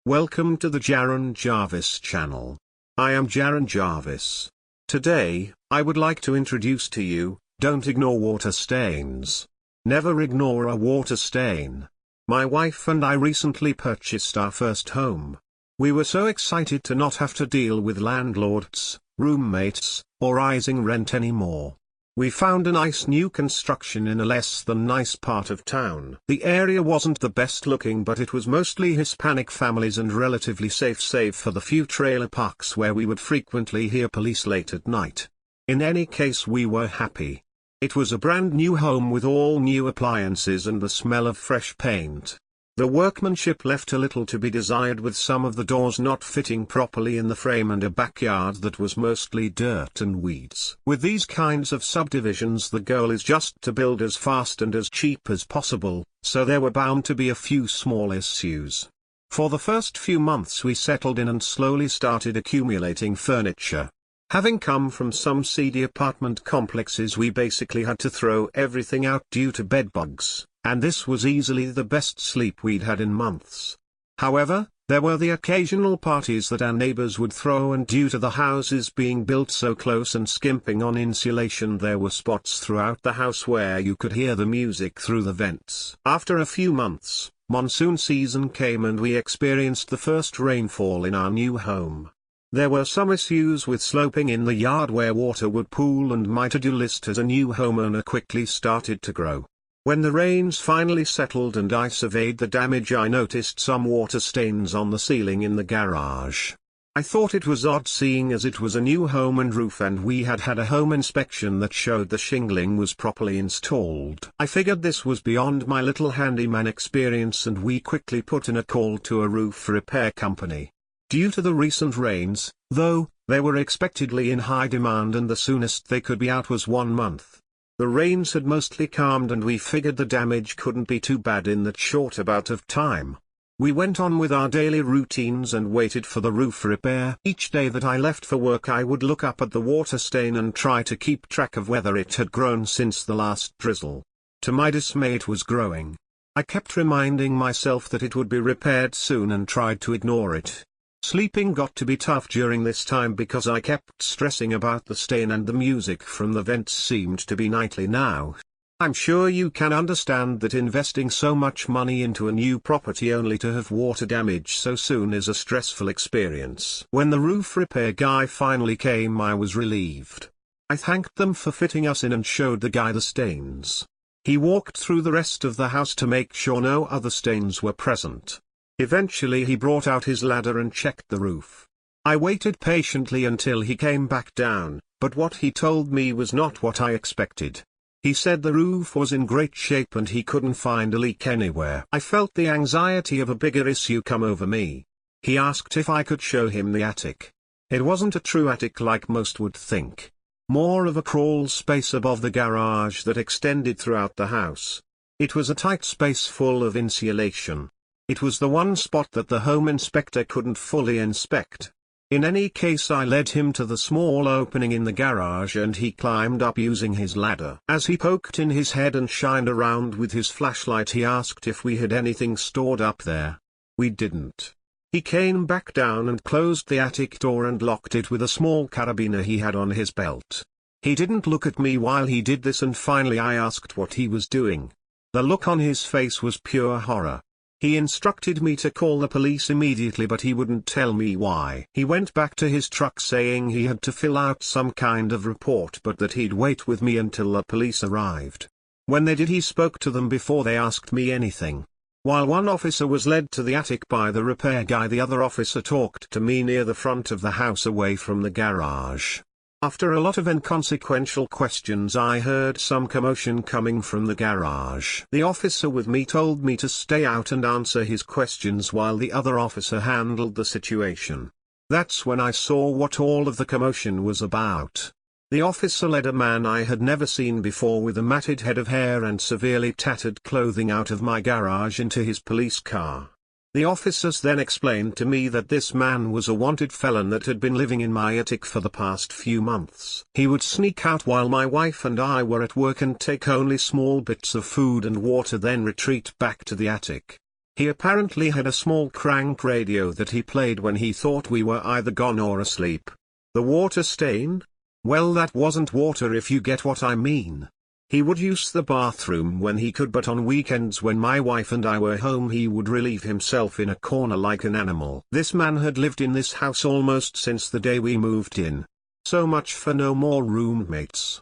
Welcome to the Jaren Jarvis channel. I am Jaren Jarvis. Today, I would like to introduce to you, don't ignore water stains. Never ignore a water stain. My wife and I recently purchased our first home. We were so excited to not have to deal with landlords, roommates, or rising rent anymore. We found a nice new construction in a less than nice part of town. The area wasn't the best looking, but it was mostly Hispanic families and relatively safe save for the few trailer parks where we would frequently hear police late at night. In any case, we were happy. It was a brand new home with all new appliances and the smell of fresh paint. The workmanship left a little to be desired, with some of the doors not fitting properly in the frame and a backyard that was mostly dirt and weeds. With these kinds of subdivisions, the goal is just to build as fast and as cheap as possible, so there were bound to be a few small issues. For the first few months we settled in and slowly started accumulating furniture. Having come from some seedy apartment complexes, we basically had to throw everything out due to bedbugs, and this was easily the best sleep we'd had in months. However, there were the occasional parties that our neighbors would throw, and due to the houses being built so close and skimping on insulation, there were spots throughout the house where you could hear the music through the vents. After a few months, monsoon season came and we experienced the first rainfall in our new home. There were some issues with sloping in the yard where water would pool, and my to-do list as a new homeowner quickly started to grow. When the rains finally settled and I surveyed the damage, I noticed some water stains on the ceiling in the garage. I thought it was odd, seeing as it was a new home and roof and we had had a home inspection that showed the shingling was properly installed. I figured this was beyond my little handyman experience, and we quickly put in a call to a roof repair company. Due to the recent rains, though, they were expectedly in high demand and the soonest they could be out was 1 month. The rains had mostly calmed and we figured the damage couldn't be too bad in that short amount of time. We went on with our daily routines and waited for the roof repair. Each day that I left for work, I would look up at the water stain and try to keep track of whether it had grown since the last drizzle. To my dismay, it was growing. I kept reminding myself that it would be repaired soon and tried to ignore it. Sleeping got to be tough during this time because I kept stressing about the stain, and the music from the vents seemed to be nightly now. I'm sure you can understand that investing so much money into a new property only to have water damage so soon is a stressful experience. When the roof repair guy finally came, I was relieved. I thanked them for fitting us in and showed the guy the stains. He walked through the rest of the house to make sure no other stains were present. Eventually he brought out his ladder and checked the roof. I waited patiently until he came back down, but what he told me was not what I expected. He said the roof was in great shape and he couldn't find a leak anywhere. I felt the anxiety of a bigger issue come over me. He asked if I could show him the attic. It wasn't a true attic like most would think. More of a crawl space above the garage that extended throughout the house. It was a tight space full of insulation. It was the one spot that the home inspector couldn't fully inspect. In any case, I led him to the small opening in the garage and he climbed up using his ladder. As he poked in his head and shined around with his flashlight, he asked if we had anything stored up there. We didn't. He came back down and closed the attic door and locked it with a small carabiner he had on his belt. He didn't look at me while he did this, and finally I asked what he was doing. The look on his face was pure horror. He instructed me to call the police immediately, but he wouldn't tell me why. He went back to his truck saying he had to fill out some kind of report, but that he'd wait with me until the police arrived. When they did, he spoke to them before they asked me anything. While one officer was led to the attic by the repair guy, the other officer talked to me near the front of the house away from the garage. After a lot of inconsequential questions, I heard some commotion coming from the garage. The officer with me told me to stay out and answer his questions while the other officer handled the situation. That's when I saw what all of the commotion was about. The officer led a man I had never seen before with a matted head of hair and severely tattered clothing out of my garage into his police car. The officers then explained to me that this man was a wanted felon that had been living in my attic for the past few months. He would sneak out while my wife and I were at work and take only small bits of food and water, then retreat back to the attic. He apparently had a small crank radio that he played when he thought we were either gone or asleep. The water stain? Well, that wasn't water, if you get what I mean. He would use the bathroom when he could, but on weekends when my wife and I were home he would relieve himself in a corner like an animal. This man had lived in this house almost since the day we moved in. So much for no more roommates.